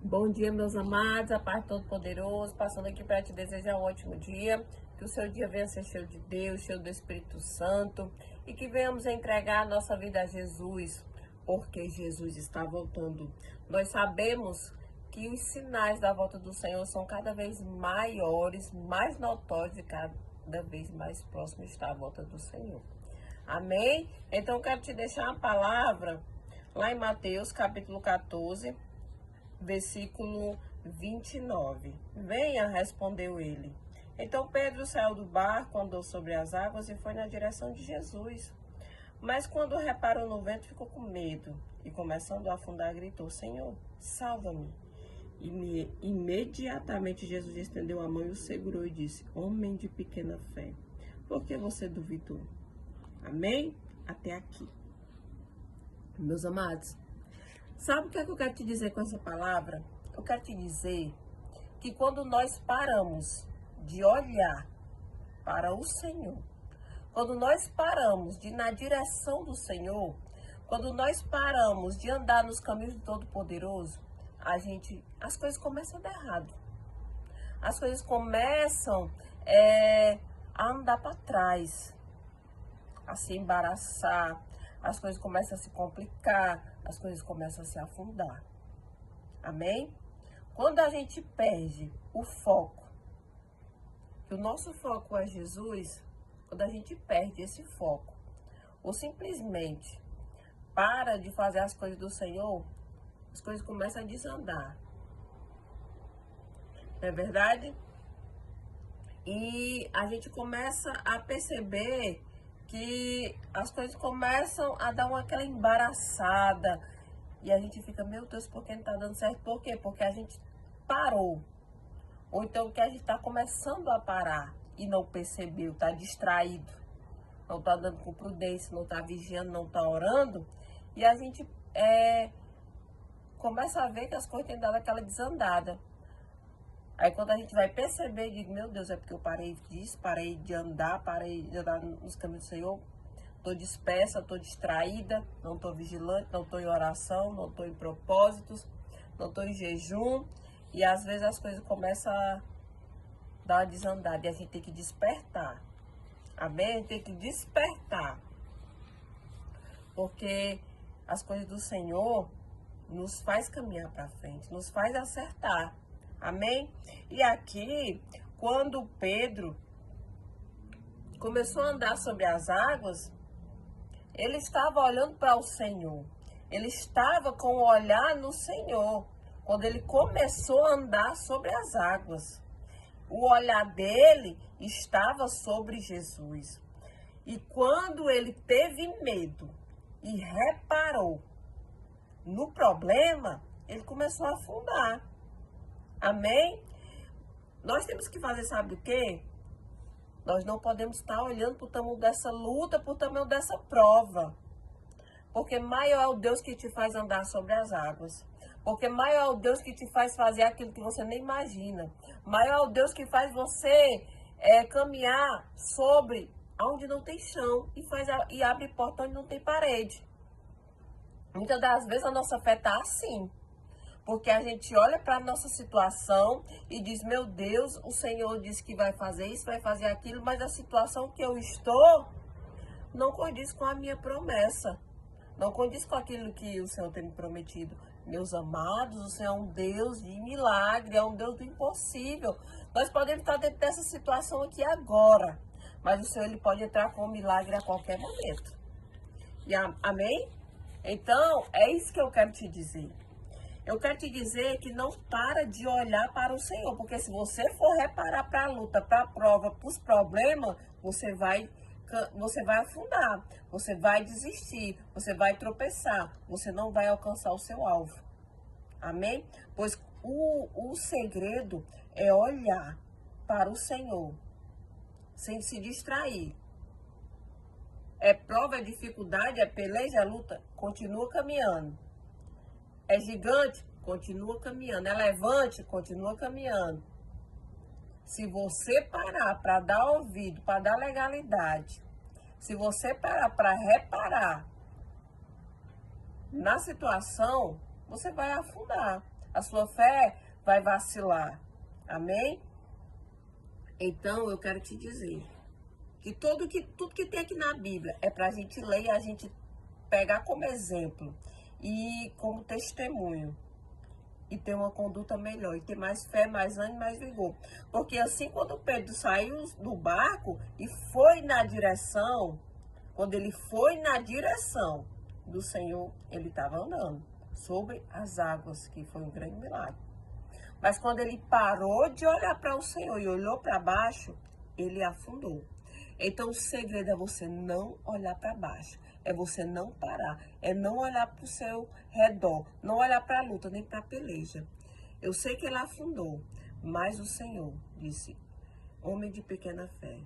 Bom dia, meus amados, a paz do Todo-Poderoso, passando aqui para te desejar um ótimo dia, que o seu dia venha ser cheio de Deus, cheio do Espírito Santo, e que venhamos entregar a nossa vida a Jesus, porque Jesus está voltando. Nós sabemos que os sinais da volta do Senhor são cada vez maiores, mais notórios e cada vez mais próximo está a volta do Senhor. Amém? Então, eu quero te deixar uma palavra lá em Mateus, capítulo 14, versículo 29. Venha, respondeu ele. Então Pedro saiu do barco, andou sobre as águas e foi na direção de Jesus. Mas quando reparou no vento, ficou com medo e, começando a afundar, gritou: Senhor, salva-me. E imediatamente Jesus estendeu a mão e o segurou e disse: Homem de pequena fé, por que você duvidou? Amém? Até aqui. Meus amados, sabe o que é que eu quero te dizer com essa palavra? Eu quero te dizer que quando nós paramos de olhar para o Senhor, quando nós paramos de ir na direção do Senhor, quando nós paramos de andar nos caminhos do Todo-Poderoso, as coisas começam a dar errado. As coisas começam a andar para trás, a se embaraçar, as coisas começam a se complicar, as coisas começam a se afundar. Amém? Quando a gente perde o foco, que o nosso foco é Jesus, quando a gente perde esse foco, ou simplesmente para de fazer as coisas do Senhor, as coisas começam a desandar. Não é verdade? E a gente começa a perceber que as coisas começam a dar aquela embaraçada. E a gente fica, meu Deus, por que não tá dando certo? Por quê? Porque a gente parou. Ou então que a gente tá começando a parar e não percebeu, tá distraído. Não tá dando com prudência, não tá vigiando, não tá orando. E a gente começa a ver que as coisas têm dado aquela desandada. Aí quando a gente vai perceber, diz, meu Deus, é porque eu parei disso, parei de andar nos caminhos do Senhor. Estou dispersa, estou distraída, não estou vigilante, não estou em oração, não estou em propósitos, não estou em jejum. E às vezes as coisas começam a dar uma desandada e a gente tem que despertar. Amém? A gente tem que despertar. Porque as coisas do Senhor nos faz caminhar para frente, nos faz acertar. Amém? E aqui, quando Pedro começou a andar sobre as águas, ele estava olhando para o Senhor. Ele estava com o olhar no Senhor. Quando ele começou a andar sobre as águas, o olhar dele estava sobre Jesus. E quando ele teve medo e reparou no problema, ele começou a afundar. Amém? Nós temos que fazer, sabe o quê? Nós não podemos estar olhando para o tamanho dessa luta, para o tamanho dessa prova. Porque maior é o Deus que te faz andar sobre as águas. Porque maior é o Deus que te faz fazer aquilo que você nem imagina. Maior é o Deus que faz você caminhar sobre onde não tem chão e abre porta onde não tem parede. Muitas das vezes a nossa fé está assim. Porque a gente olha para a nossa situação e diz, meu Deus, o Senhor disse que vai fazer isso, vai fazer aquilo, mas a situação que eu estou não condiz com a minha promessa. Não condiz com aquilo que o Senhor tem me prometido. Meus amados, o Senhor é um Deus de milagre, é um Deus do impossível. Nós podemos estar dentro dessa situação aqui agora, mas o Senhor ele pode entrar com um milagre a qualquer momento. Amém? Então, é isso que eu quero te dizer. Eu quero te dizer que não para de olhar para o Senhor, porque se você for reparar para a luta, para a prova, para os problemas, você vai afundar, você vai desistir, você vai tropeçar, você não vai alcançar o seu alvo. Amém? Pois o segredo é olhar para o Senhor, sem se distrair. É prova, é dificuldade, é peleja, é luta, continua caminhando. É gigante, continua caminhando. É levante, continua caminhando. Se você parar para dar ouvido, para dar legalidade, se você parar para reparar na situação, você vai afundar. a sua fé vai vacilar. Amém? Então, eu quero te dizer que tudo que tem aqui na Bíblia é para a gente ler e a gente pegar como exemplo e como testemunho. E ter uma conduta melhor, e ter mais fé, mais ânimo, mais vigor. Porque assim, quando Pedro saiu do barco e foi na direção, quando ele foi na direção do Senhor, ele estava andando sobre as águas, que foi um grande milagre. Mas quando ele parou de olhar para o Senhor e olhou para baixo, ele afundou. Então o segredo é você não olhar para baixo, é você não parar, é não olhar para o seu redor, não olhar para a luta, nem para a peleja. Eu sei que ele afundou, mas o Senhor disse, homem de pequena fé,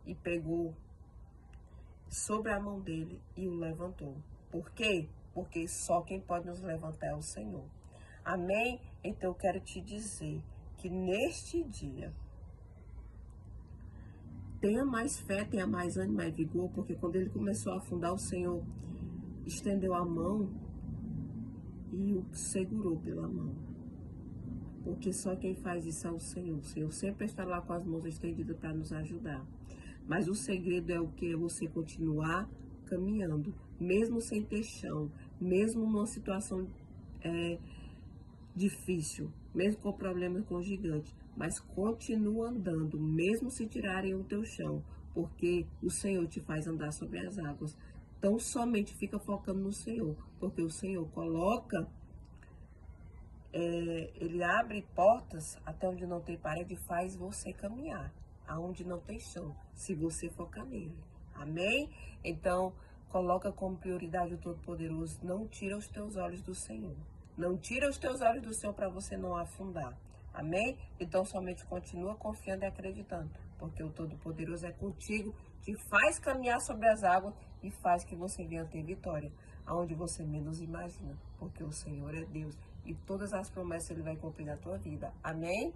e pegou sobre a mão dele e o levantou. Por quê? Porque só quem pode nos levantar é o Senhor. Amém? Então eu quero te dizer que neste dia, tenha mais fé, tenha mais ânimo, mais vigor, porque quando ele começou a afundar, o Senhor estendeu a mão e o segurou pela mão. Porque só quem faz isso é o Senhor. O Senhor sempre está lá com as mãos estendidas para nos ajudar. Mas o segredo é o que? É você continuar caminhando, mesmo sem ter chão, mesmo numa situação difícil, mesmo com problemas com o gigante, mas continua andando, mesmo se tirarem o teu chão, porque o Senhor te faz andar sobre as águas. Então somente fica focando no Senhor, porque o Senhor coloca, ele abre portas até onde não tem parede e faz você caminhar, aonde não tem chão, se você focar nele. Amém? Então, coloca como prioridade o Todo-Poderoso, não tira os teus olhos do Senhor. Não tira os teus olhos do Senhor para você não afundar. Amém? Então somente continua confiando e acreditando, porque o Todo-Poderoso é contigo, te faz caminhar sobre as águas e faz que você venha ter vitória, aonde você menos imagina, porque o Senhor é Deus e todas as promessas Ele vai cumprir na tua vida. Amém?